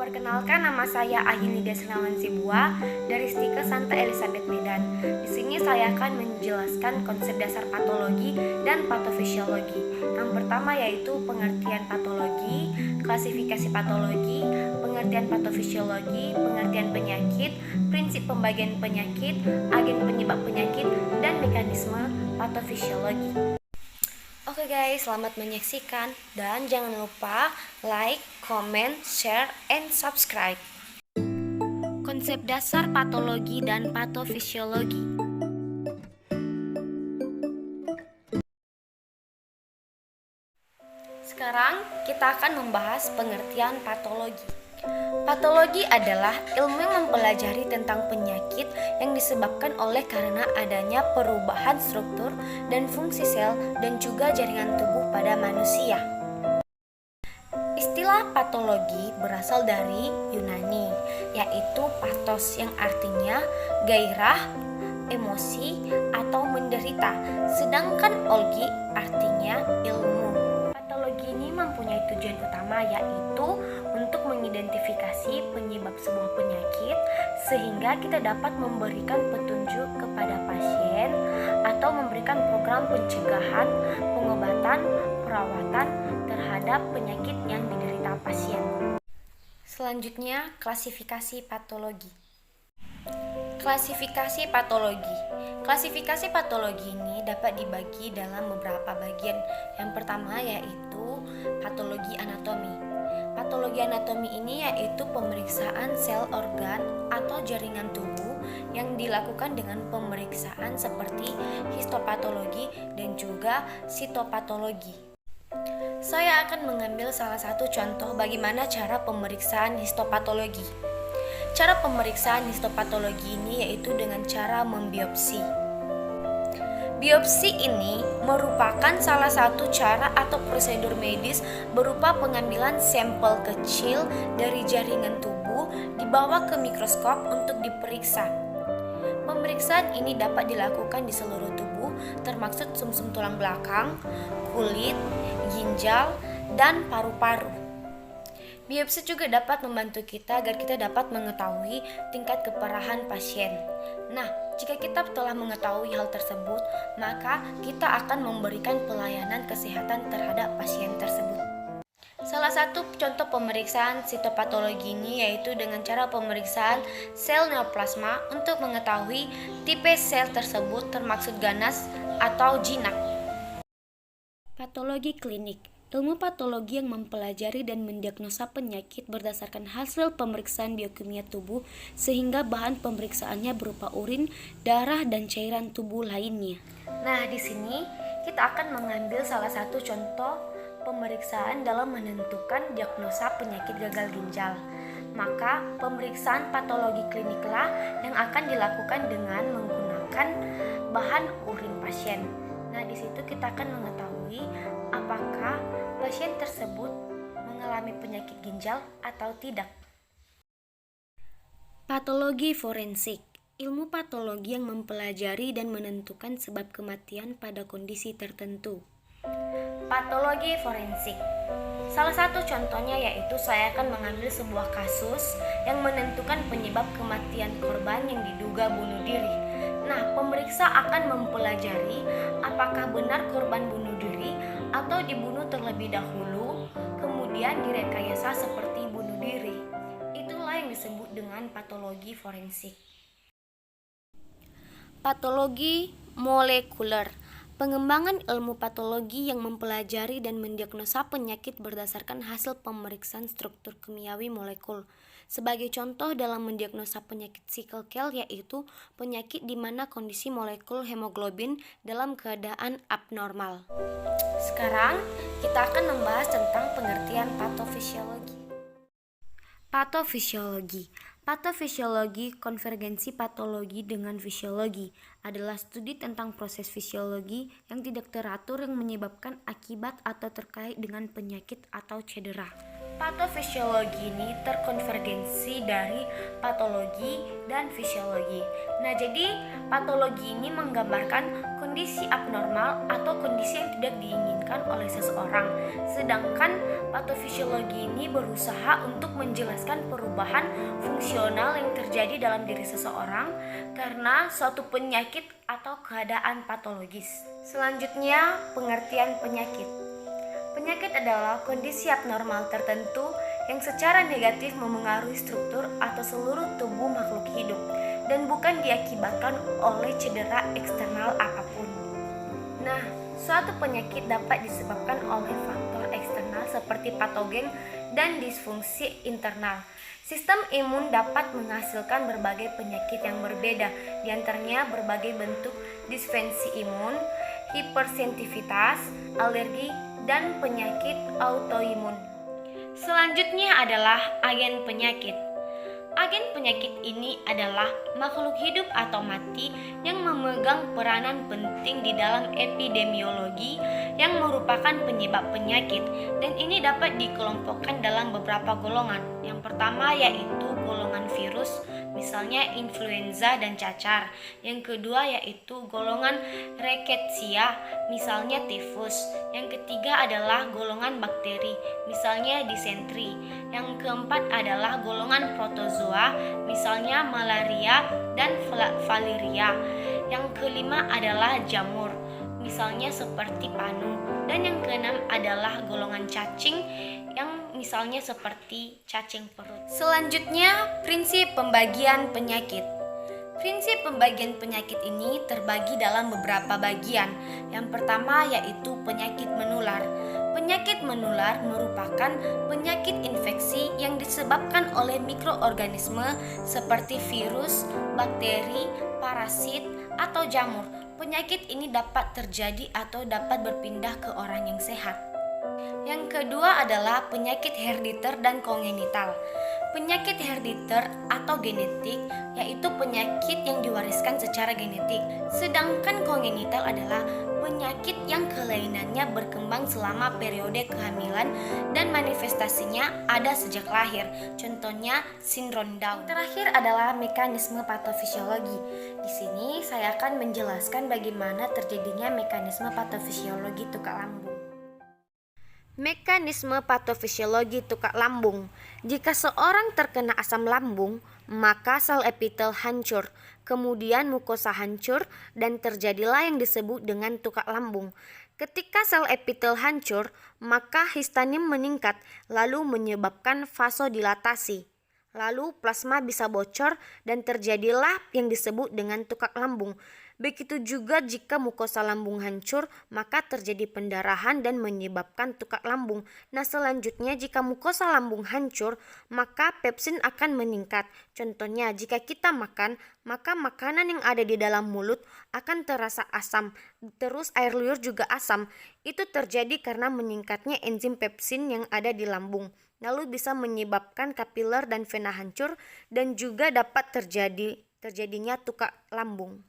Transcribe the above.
Perkenalkan, nama saya Ayini Desnawan Sibua dari Stike Santa Elizabeth Medan. Di sini saya akan menjelaskan konsep dasar patologi dan patofisiologi. Yang pertama yaitu pengertian patologi, klasifikasi patologi, pengertian patofisiologi, pengertian penyakit, prinsip pembagian penyakit, agen penyebab penyakit, dan mekanisme patofisiologi. Oke guys, selamat menyaksikan dan jangan lupa like, comment, share, and subscribe. Konsep dasar patologi dan patofisiologi. Sekarang kita akan membahas pengertian patologi. Patologi adalah ilmu yang mempelajari tentang penyakit yang disebabkan oleh karena adanya perubahan struktur dan fungsi sel dan juga jaringan tubuh pada manusia. Istilah patologi berasal dari Yunani, yaitu pathos yang artinya gairah, emosi, atau menderita, sedangkan olgi artinya ilmu. Patologi ini mempunyai tujuan utama yaitu untuk mengidentifikasi penyebab sebuah penyakit sehingga kita dapat memberikan petunjuk kepada pasien atau memberikan program pencegahan, pengobatan, perawatan terhadap penyakit yang diderita pasien. Selanjutnya, klasifikasi patologi. Klasifikasi patologi. Klasifikasi patologi ini dapat dibagi dalam beberapa bagian. Yang pertama yaitu patologi anatomi. Patologi anatomi ini yaitu pemeriksaan sel organ atau jaringan tubuh yang dilakukan dengan pemeriksaan seperti histopatologi dan juga sitopatologi. Saya akan mengambil salah satu contoh bagaimana cara pemeriksaan histopatologi. Cara pemeriksaan histopatologi ini yaitu dengan cara membiopsi. Biopsi ini merupakan salah satu cara atau prosedur medis berupa pengambilan sampel kecil dari jaringan tubuh dibawa ke mikroskop untuk diperiksa. Pemeriksaan ini dapat dilakukan di seluruh tubuh termasuk sumsum tulang belakang, kulit, ginjal, dan paru-paru. Biopsi juga dapat membantu kita agar kita dapat mengetahui tingkat keparahan pasien. Nah, jika kita telah mengetahui hal tersebut, maka kita akan memberikan pelayanan kesehatan terhadap pasien tersebut. Salah satu contoh pemeriksaan sitopatologi ini yaitu dengan cara pemeriksaan sel neoplasma untuk mengetahui tipe sel tersebut termasuk ganas atau jinak. Patologi klinik. Ilmu patologi yang mempelajari dan mendiagnosa penyakit berdasarkan hasil pemeriksaan biokimia tubuh sehingga bahan pemeriksaannya berupa urin, darah, dan cairan tubuh lainnya. Nah, di sini kita akan mengambil salah satu contoh pemeriksaan dalam menentukan diagnosa penyakit gagal ginjal. Maka, pemeriksaan patologi kliniklah yang akan dilakukan dengan menggunakan bahan urin pasien. Nah, di situ kita akan mengetahui apakah pasien tersebut mengalami penyakit ginjal atau tidak. Patologi forensik. Ilmu patologi yang mempelajari dan menentukan sebab kematian pada kondisi tertentu. Patologi forensik. Salah satu contohnya yaitu saya akan mengambil sebuah kasus yang menentukan penyebab kematian korban yang diduga bunuh diri. Nah, pemeriksa akan mempelajari apakah benar korban bunuh diri atau dibunuh terlebih dahulu, kemudian direkayasa seperti bunuh diri. Itulah yang disebut dengan patologi forensik. Patologi molekuler. Pengembangan ilmu patologi yang mempelajari dan mendiagnosa penyakit berdasarkan hasil pemeriksaan struktur kimiawi molekul. Sebagai contoh dalam mendiagnosa penyakit sickle cell yaitu penyakit di mana kondisi molekul hemoglobin dalam keadaan abnormal. Sekarang kita akan membahas tentang pengertian patofisiologi. Patofisiologi. Patofisiologi, konvergensi patologi dengan fisiologi, adalah studi tentang proses fisiologi yang tidak teratur yang menyebabkan akibat atau terkait dengan penyakit atau cedera. Patofisiologi ini terkonvergensi dari patologi dan fisiologi. Nah, jadi patologi ini menggambarkan kondisi abnormal atau kondisi yang tidak diinginkan oleh seseorang. Sedangkan patofisiologi ini berusaha untuk menjelaskan perubahan fungsional yang terjadi dalam diri seseorang karena suatu penyakit atau keadaan patologis. Selanjutnya, pengertian penyakit. Penyakit adalah kondisi abnormal tertentu yang secara negatif memengaruhi struktur atau seluruh tubuh makhluk hidup dan bukan diakibatkan oleh cedera eksternal apapun. Nah, suatu penyakit dapat disebabkan oleh faktor eksternal seperti patogen dan disfungsi internal. Sistem imun dapat menghasilkan berbagai penyakit yang berbeda, diantaranya berbagai bentuk disfungsi imun, hipersensitivitas, alergi, dan penyakit autoimun. Selanjutnya adalah agen penyakit. Agen penyakit ini adalah makhluk hidup atau mati yang memegang peranan penting di dalam epidemiologi yang merupakan penyebab penyakit, dan ini dapat dikelompokkan dalam beberapa golongan. Yang pertama yaitu golongan virus, misalnya influenza dan cacar. Yang kedua yaitu golongan rickettsia, misalnya tifus. Yang ketiga adalah golongan bakteri, misalnya disentri. Yang keempat adalah golongan protozoa, misalnya malaria dan filaria. Yang kelima adalah jamur, misalnya seperti panu. Dan yang keenam adalah golongan cacing, yang misalnya seperti cacing perut. Selanjutnya, prinsip pembagian penyakit. Prinsip pembagian penyakit ini terbagi dalam beberapa bagian. Yang pertama yaitu penyakit menular. Penyakit menular merupakan penyakit infeksi yang disebabkan oleh mikroorganisme seperti virus, bakteri, parasit, atau jamur. Penyakit ini dapat terjadi atau dapat berpindah ke orang yang sehat. Yang kedua adalah penyakit herediter dan kongenital. Penyakit herediter atau genetik yaitu penyakit yang diwariskan secara genetik. Sedangkan kongenital adalah penyakit yang kelainannya berkembang selama periode kehamilan dan manifestasinya ada sejak lahir. Contohnya sindrom Down. Terakhir adalah mekanisme patofisiologi. Di sini saya akan menjelaskan bagaimana terjadinya mekanisme patofisiologi tukak lambung. Mekanisme patofisiologi tukak lambung. Jika seorang terkena asam lambung, maka sel epitel hancur, kemudian mukosa hancur, dan terjadilah yang disebut dengan tukak lambung. Ketika sel epitel hancur, maka histamin meningkat, lalu menyebabkan vasodilatasi. Lalu plasma bisa bocor dan terjadilah yang disebut dengan tukak lambung. Begitu juga jika mukosa lambung hancur, maka terjadi pendarahan dan menyebabkan tukak lambung. Nah, selanjutnya jika mukosa lambung hancur, maka pepsin akan meningkat. Contohnya, jika kita makan, maka makanan yang ada di dalam mulut akan terasa asam. Terus air liur juga asam. Itu terjadi karena meningkatnya enzim pepsin yang ada di lambung. Lalu bisa menyebabkan kapiler dan vena hancur dan juga dapat terjadinya tukak lambung.